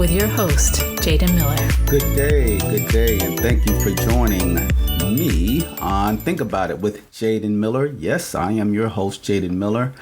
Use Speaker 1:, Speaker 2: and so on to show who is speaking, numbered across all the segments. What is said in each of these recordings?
Speaker 1: with your host, Jaden Miller.
Speaker 2: Good day, and thank you for joining me on Think About It with Jaden Miller. Yes, I am your host, Jaden Miller.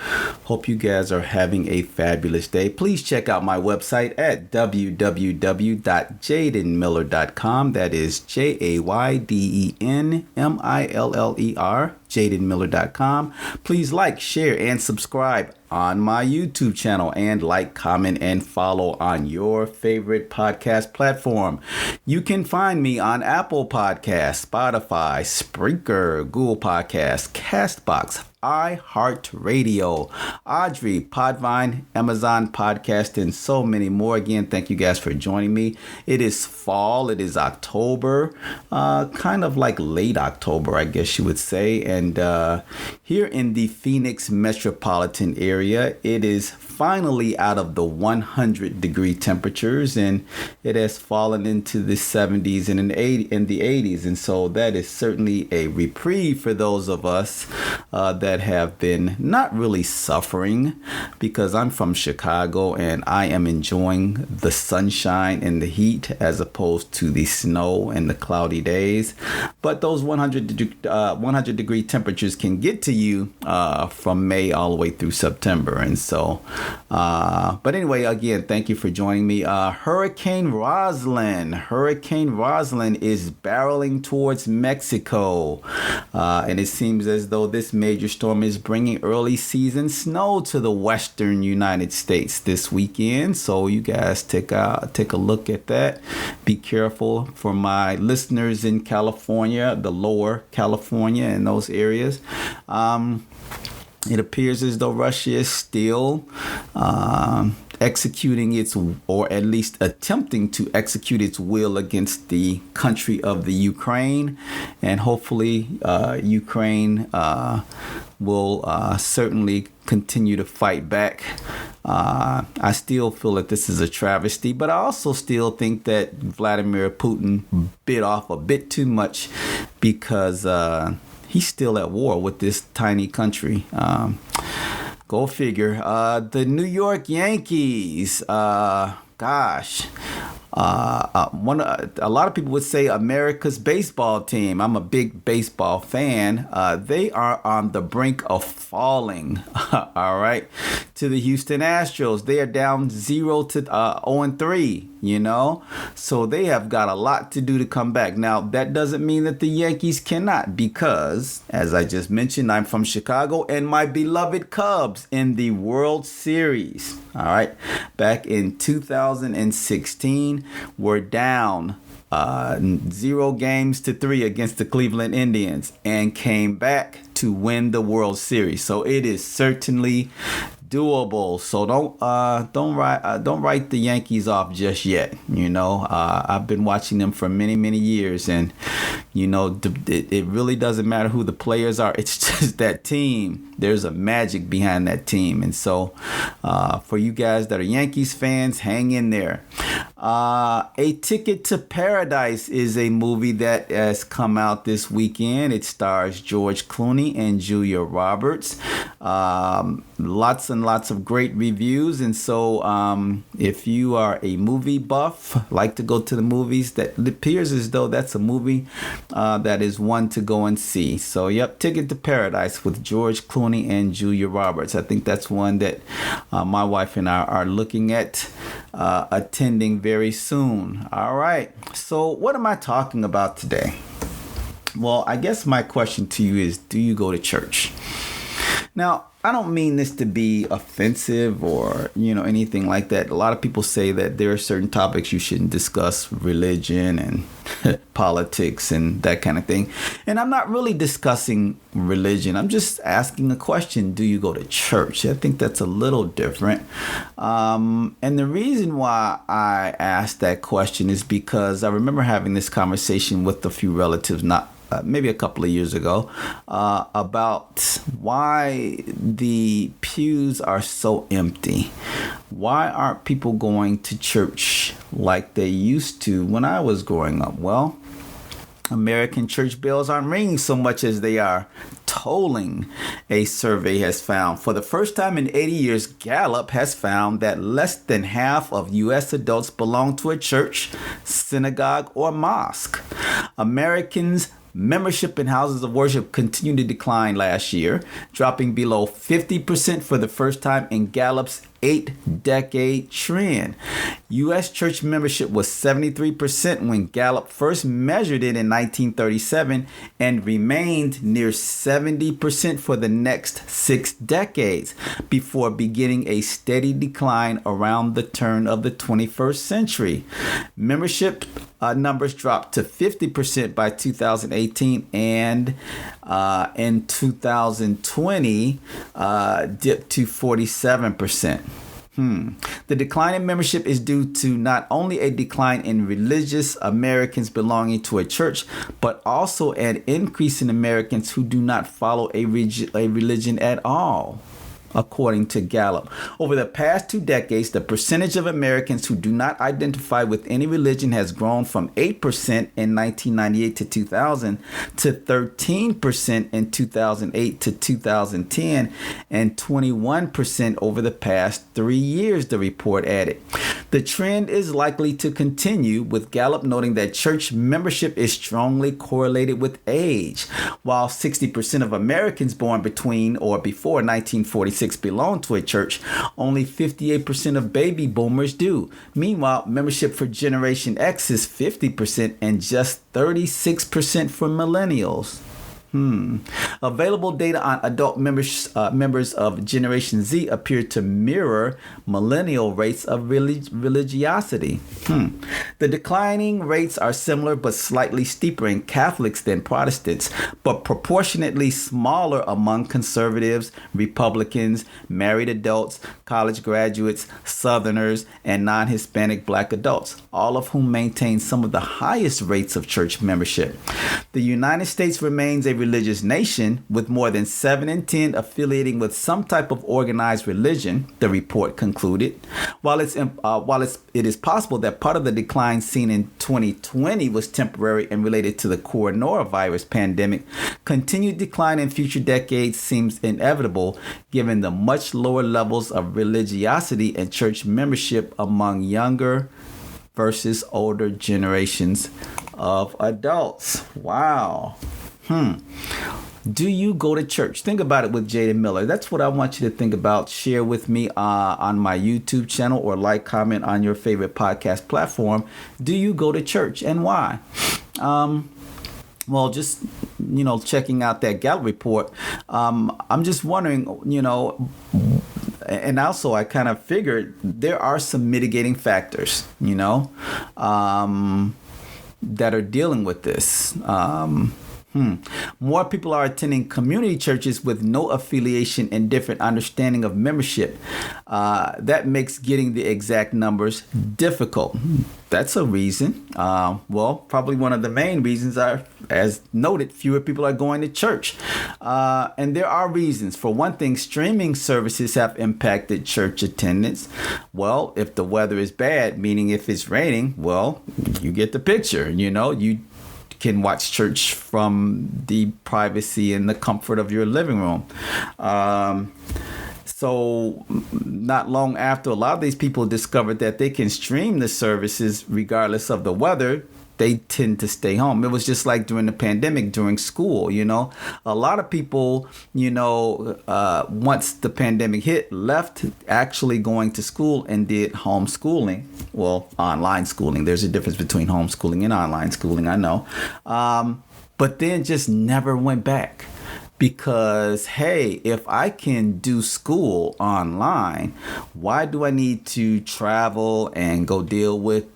Speaker 2: Hope you guys are having a fabulous day. Please check out my website at www.jadenmiller.com. That is JAYDENMILLER, jadenmiller.com. Please like, share, and subscribe on my YouTube channel, and like, comment, and follow on your favorite podcast platform. You can find me on Apple Podcasts, Spotify, Spreaker, Google Podcasts, Castbox, iHeartRadio, Audrey, Podvine, Amazon Podcast, and so many more. Again, thank you guys for joining me. It is fall. It is October, kind of like late October, I guess you would say. And here in the Phoenix metropolitan area, it is finally out of the 100-degree temperatures, and it has fallen into the 70s and in the 80s. And so that is certainly a reprieve for those of us that have been not really suffering, because I'm from Chicago and I am enjoying the sunshine and the heat as opposed to the snow and the cloudy days. But those 100-degree temperatures can get to you from May all the way through September. And so but anyway, again, thank you for joining me. Hurricane Roslyn is barreling towards Mexico, and it seems as though this major storm is bringing early season snow to the western United States this weekend. So you guys take a look at that. Be careful for my listeners in California, the lower California and those areas. It appears as though Russia is still executing its, or at least attempting to execute its will against the country of the Ukraine. And hopefully Ukraine will certainly continue to fight back. I still feel that this is a travesty, but I also still think that Vladimir Putin bit off a bit too much, because he's still at war with this tiny country. Go figure. The New York Yankees, a lot of people would say America's baseball team. I'm a big baseball fan. They are on the brink of falling. All right, to the Houston Astros. They are down 0-3. So they have got a lot to do to come back. Now, that doesn't mean that the Yankees cannot, because, as I just mentioned, I'm from Chicago, and my beloved Cubs in the World Series, all right, back in 2016, were down 0-3 against the Cleveland Indians and came back to win the World Series. So it is certainly doable. So don't write the Yankees off just yet. I've been watching them for many years, and it really doesn't matter who the players are. It's just that team. There's a magic behind that team. And so for you guys that are Yankees fans, hang in there. A Ticket to Paradise is a movie that has come out this weekend. It stars George Clooney and Julia Roberts. Lots and lots of great reviews. And so if you are a movie buff, like to go to the movies, that it appears as though that's a movie that is one to go and see. So, yep, Ticket to Paradise with George Clooney and Julia Roberts. I think that's one that my wife and I are looking at attending very soon. All right. So what am I talking about today? Well, I guess my question to you is, do you go to church? Now, I don't mean this to be offensive or, anything like that. A lot of people say that there are certain topics you shouldn't discuss, religion and politics and that kind of thing. And I'm not really discussing religion. I'm just asking a question. Do you go to church? I think that's a little different. And the reason why I asked that question is because I remember having this conversation with a few relatives maybe a couple of years ago about why the pews are so empty. Why aren't people going to church like they used to when I was growing up? Well, American church bells aren't ringing so much as they are polling, a survey has found. For the first time in 80 years, Gallup has found that less than half of U.S. adults belong to a church, synagogue, or mosque. Americans' membership in houses of worship continued to decline last year, dropping below 50% for the first time in Gallup's 8-decade trend. U.S. church membership was 73% when Gallup first measured it in 1937 and remained near 70% for the next 6 decades before beginning a steady decline around the turn of the 21st century. Membership numbers dropped to 50% by 2018 and in 2020 dipped to 47%. The decline in membership is due to not only a decline in religious Americans belonging to a church, but also an increase in Americans who do not follow a religion at all. According to Gallup, over the past 2 decades, the percentage of Americans who do not identify with any religion has grown from 8% in 1998 to 2000 to 13% in 2008 to 2010 and 21% over the past 3 years, the report added. The trend is likely to continue, with Gallup noting that church membership is strongly correlated with age. While 60% of Americans born between or before 1946 belong to a church, only 58% of baby boomers do. Meanwhile, membership for Generation X is 50% and just 36% for millennials. Available data on adult members of Generation Z appear to mirror millennial rates of religiosity. The declining rates are similar but slightly steeper in Catholics than Protestants, but proportionately smaller among conservatives, Republicans, married adults, college graduates, Southerners, and non-Hispanic Black adults, all of whom maintain some of the highest rates of church membership. The United States remains a religious nation, with more than 7 in 10 affiliating with some type of organized religion, the report concluded. While it is possible that part of the decline seen in 2020 was temporary and related to the coronavirus pandemic, continued decline in future decades seems inevitable given the much lower levels of religiosity and church membership among younger versus older generations of adults. Wow. Do you go to church? Think about it with Jaden Miller. That's what I want you to think about. Share with me on my YouTube channel or comment on your favorite podcast platform. Do you go to church and why? Well, just, checking out that Gallup report, I'm just wondering, and also I kind of figured there are some mitigating factors, that are dealing with this. More people are attending community churches with no affiliation and different understanding of membership. That makes getting the exact numbers difficult. That's a reason. Probably one of the main reasons are, as noted, fewer people are going to church. And there are reasons. For one thing, streaming services have impacted church attendance. Well, if the weather is bad, meaning if it's raining, well, you get the picture. You can watch church from the privacy and the comfort of your living room. So not long after a lot of these people discovered that they can stream the services regardless of the weather, they tend to stay home. It was just like during the pandemic, during school, a lot of people, once the pandemic hit, left actually going to school and did homeschooling. Well, online schooling. There's a difference between homeschooling and online schooling, I know. But then just never went back. Because, hey, if I can do school online, why do I need to travel and go deal with,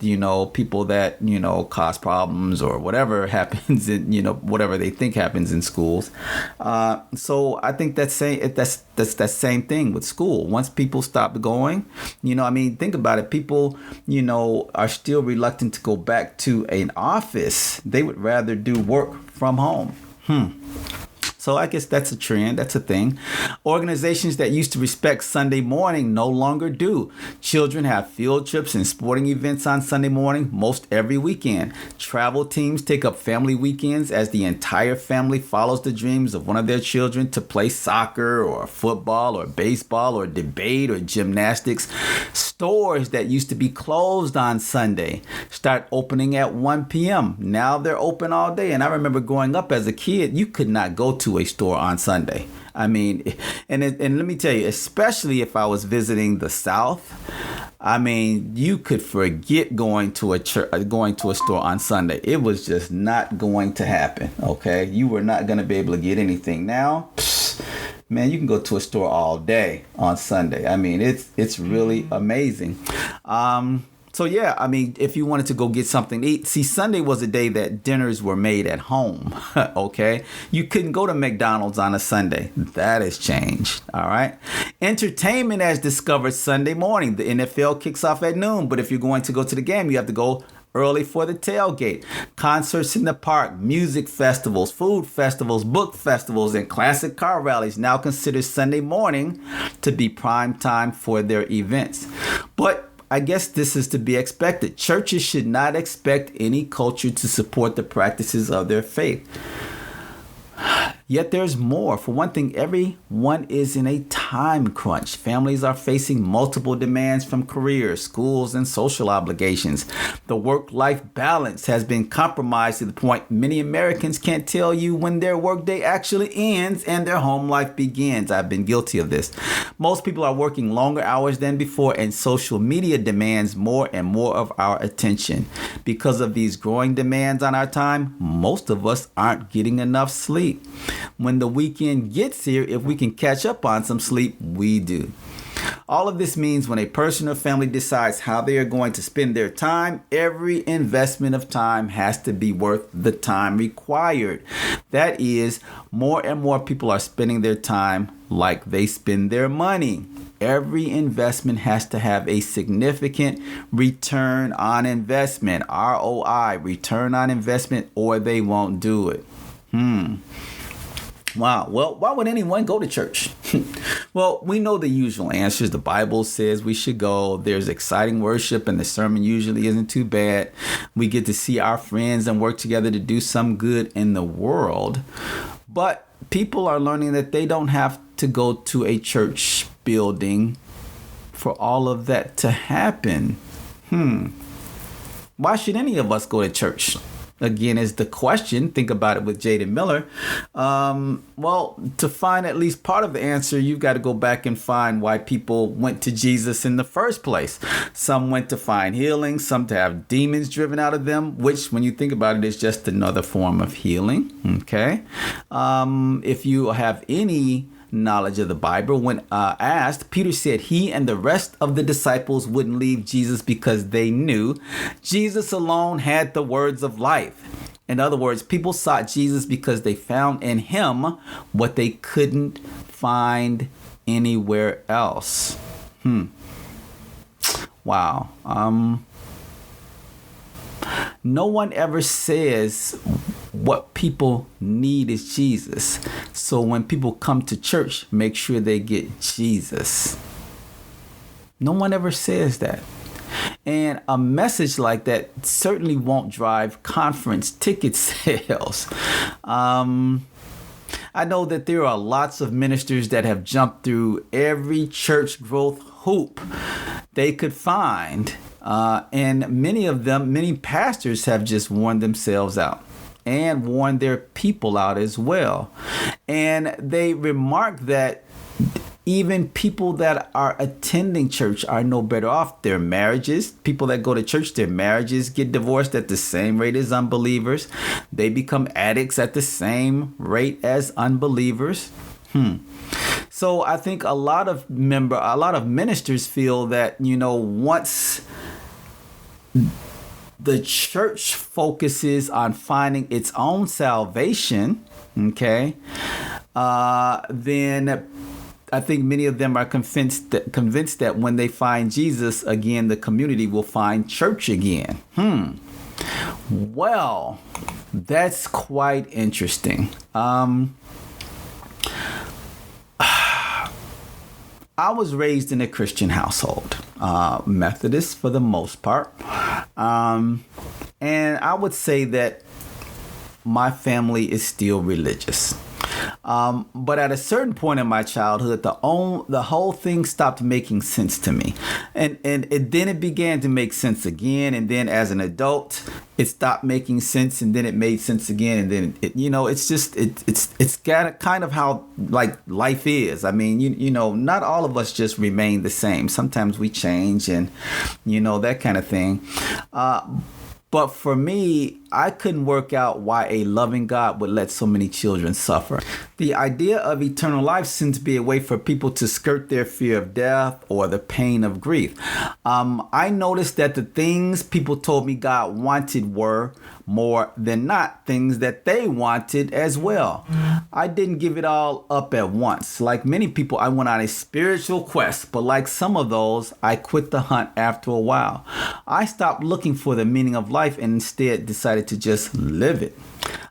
Speaker 2: people that, cause problems or whatever happens in, whatever they think happens in schools. So I think that's that same thing with school. Once people stop going, think about it. People, are still reluctant to go back to an office. They would rather do work from home. So I guess that's a trend. That's a thing. Organizations that used to respect Sunday morning no longer do. Children have field trips and sporting events on Sunday morning most every weekend. Travel teams take up family weekends as the entire family follows the dreams of one of their children to play soccer or football or baseball or debate or gymnastics. Stores that used to be closed on Sunday start opening at 1 p.m. Now they're open all day. And I remember growing up as a kid, you could not go to a store on Sunday. I mean, and let me tell you, especially if I was visiting the South, I mean, you could forget going to a store on Sunday. It was just not going to happen. Okay, you were not going to be able to get anything. Now, man, you can go to a store all day on Sunday. I mean, it's really amazing. So yeah, I mean, if you wanted to go get something to eat, see, Sunday was a day that dinners were made at home. Okay, you couldn't go to McDonald's on a Sunday. That has changed. All right. Entertainment has discovered Sunday morning. The NFL kicks off at noon, but if you're going to go to the game, you have to go early for the tailgate. Concerts in the park, music festivals, food festivals, book festivals, and classic car rallies now consider Sunday morning to be prime time for their events. But I guess this is to be expected. Churches should not expect any culture to support the practices of their faith. Yet there's more. For one thing, everyone is in a time crunch. Families are facing multiple demands from careers, schools, and social obligations. The work-life balance has been compromised to the point many Americans can't tell you when their workday actually ends and their home life begins. I've been guilty of this. Most people are working longer hours than before, and social media demands more and more of our attention. Because of these growing demands on our time, most of us aren't getting enough sleep. When the weekend gets here, if we can catch up on some sleep, we do. All of this means when a person or family decides how they are going to spend their time, every investment of time has to be worth the time required. That is, more and more people are spending their time like they spend their money. Every investment has to have a significant return on investment, ROI, return on investment, or they won't do it. Wow. Well, why would anyone go to church? Well, we know the usual answers. The Bible says we should go. There's exciting worship and the sermon usually isn't too bad. We get to see our friends and work together to do some good in the world. But people are learning that they don't have to go to a church building for all of that to happen. Why should any of us go to church? Again, is the question. Think about it with Jaden Miller. Well, to find at least part of the answer, you've got to go back and find why people went to Jesus in the first place. Some went to find healing, some to have demons driven out of them, which when you think about it is just another form of healing. Okay. If you have any knowledge of the Bible, when asked, Peter said he and the rest of the disciples wouldn't leave Jesus because they knew Jesus alone had the words of life. In other words, people sought Jesus because they found in him what they couldn't find anywhere else. Wow. No one ever says what people need is Jesus. So when people come to church, make sure they get Jesus. No one ever says that. And a message like that certainly won't drive conference ticket sales. I know that there are lots of ministers that have jumped through every church growth hoop they could find. And many pastors have just worn themselves out and warn their people out as well. And they remark that even people that are attending church are no better off. Their marriages, people that go to church, their marriages get divorced at the same rate as unbelievers. They become addicts at the same rate as unbelievers. So I think a lot of ministers feel that, once the church focuses on finding its own salvation, then I think many of them are convinced that when they find Jesus again, the community will find church again. Well, that's quite interesting. I was raised in a Christian household, Methodist for the most part. And I would say that my family is still religious. But at a certain point in my childhood, the whole thing stopped making sense to me, and then it began to make sense again. And then as an adult, it stopped making sense, and then it made sense again. And then it's kind of how like life is. I mean, not all of us just remain the same. Sometimes we change, and that kind of thing. But for me, I couldn't work out why a loving God would let so many children suffer. The idea of eternal life seems to be a way for people to skirt their fear of death or the pain of grief. I noticed that the things people told me God wanted were more than not things that they wanted as well. I didn't give it all up at once. Like many people, I went on a spiritual quest, but like some of those, I quit the hunt after a while. I stopped looking for the meaning of life and instead decided to just live it.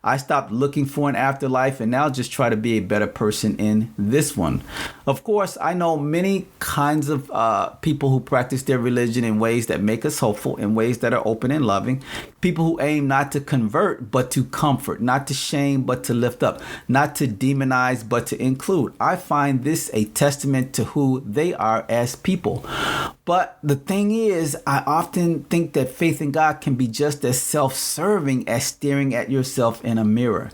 Speaker 2: I stopped looking for an afterlife and now just try to be a better person in this one. Of course, I know many kinds of people who practice their religion in ways that make us hopeful, in ways that are open and loving. People who aim not to convert, but to comfort, not to shame, but to lift up, not to demonize, but to include. I find this a testament to who they are as people. But the thing is, I often think that faith in God can be just as self-serving as staring at yourself in a mirror.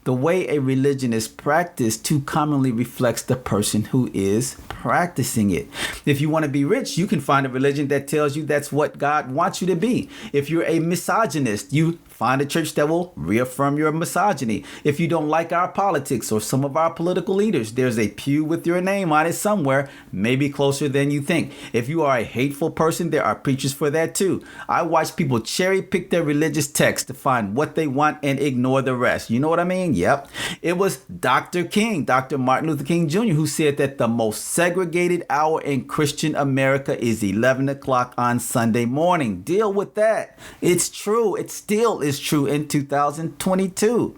Speaker 2: The way a religion is practiced too commonly reflects the person who is practicing it. If you want to be rich, you can find a religion that tells you that's what God wants you to be. If you're a misogynist, you find a church that will reaffirm your misogyny. If you don't like our politics or some of our political leaders, there's a pew with your name on it somewhere, maybe closer than you think. If you are a hateful person, there are preachers for that too. I watch people cherry pick their religious texts to find what they want and ignore the rest. You know what I mean? Yep. It was Dr. Martin Luther King Jr., who said that the most segregated hour in Christian America is 11 o'clock on Sunday morning. Deal with that. It's true. It still is true in 2022.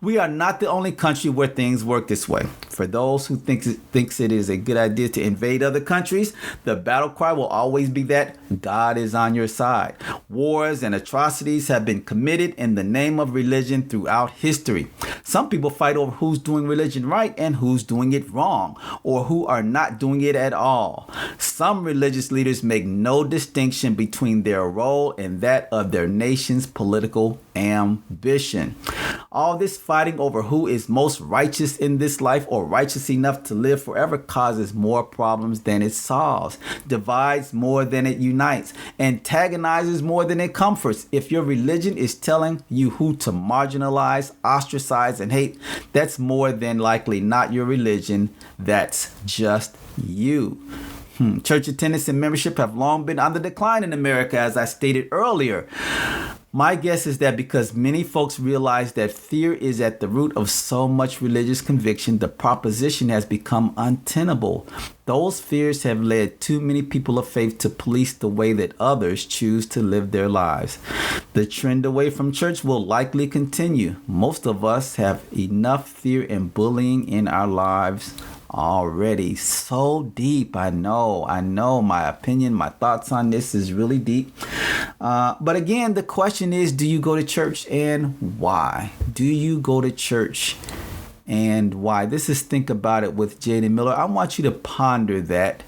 Speaker 2: We are not the only country where things work this way. For those who thinks it is a good idea to invade other countries, the battle cry will always be that God is on your side. Wars and atrocities have been committed in the name of religion throughout history. Some people fight over who's doing religion right and who's doing it wrong, or who are not doing it at all. Some religious leaders make no distinction between their role and that of their nation's political ambition. All this fighting over who is most righteous in this life or righteous enough to live forever causes more problems than it solves, divides more than it unites, antagonizes more than it comforts. If your religion is telling you who to marginalize, ostracize, and hate, that's more than likely not your religion. That's just you. Church attendance and membership have long been on the decline in America, as I stated earlier. My guess is that because many folks realize that fear is at the root of so much religious conviction, the proposition has become untenable. Those fears have led too many people of faith to police the way that others choose to live their lives. The trend away from church will likely continue. Most of us have enough fear and bullying in our lives already. So deep. I know my opinion, my thoughts on this is really deep. But again, the question is, do you go to church and why? Do you go to church and why? This is Think About It with Jaden Miller. I want you to ponder that.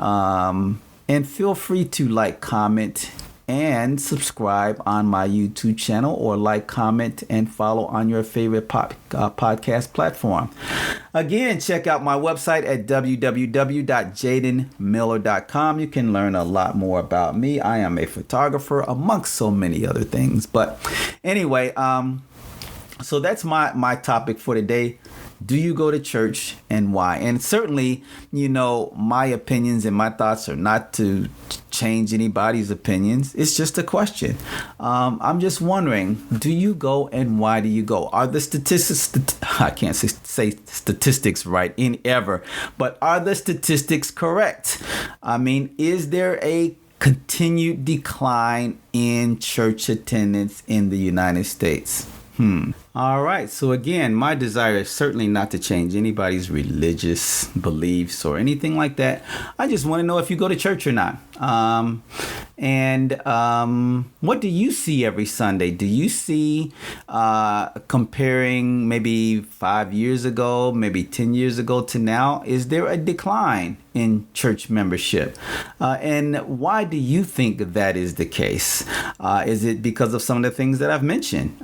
Speaker 2: And feel free to like, comment, and subscribe on my YouTube channel, or like, comment, and follow on your favorite podcast platform. Again, check out my website at www.jadenmiller.com. You can learn a lot more about me. I am a photographer, amongst so many other things. But anyway, so that's my topic for today. Do you go to church and why? And certainly, my opinions and my thoughts are not to change anybody's opinions. It's just a question. I'm just wondering, do you go and why do you go? Are the statistics, I can't say statistics right in ever, but are the statistics correct? I mean, is there a continued decline in church attendance in the United States? All right. So again, my desire is certainly not to change anybody's religious beliefs or anything like that. I just want to know if you go to church or not. What do you see every Sunday? Do you see comparing maybe 5 years ago, maybe 10 years ago to now? Is there a decline in church membership? And why do you think that is the case? Is it because of some of the things that I've mentioned?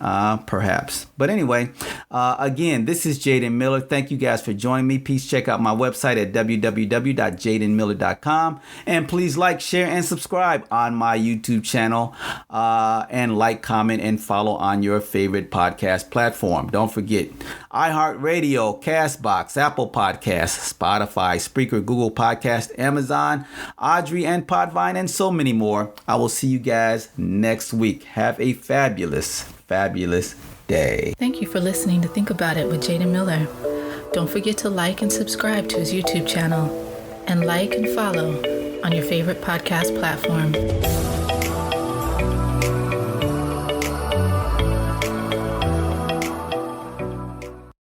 Speaker 2: Perhaps. But anyway, again, this is Jaden Miller. Thank you guys for joining me. Please check out my website at www.jadenmiller.com. And please like, share, and subscribe on my YouTube channel. And like, comment, and follow on your favorite podcast platform. Don't forget iHeartRadio, Castbox, Apple Podcasts, Spotify, Spreaker, Google Podcast, Amazon, Audrey, and Podvine, and so many more. I will see you guys next week. Have a fabulous day.
Speaker 1: Thank you for listening to Think About It with Jaden Miller. Don't forget to like and subscribe to his YouTube channel, and like and follow on your favorite podcast platform.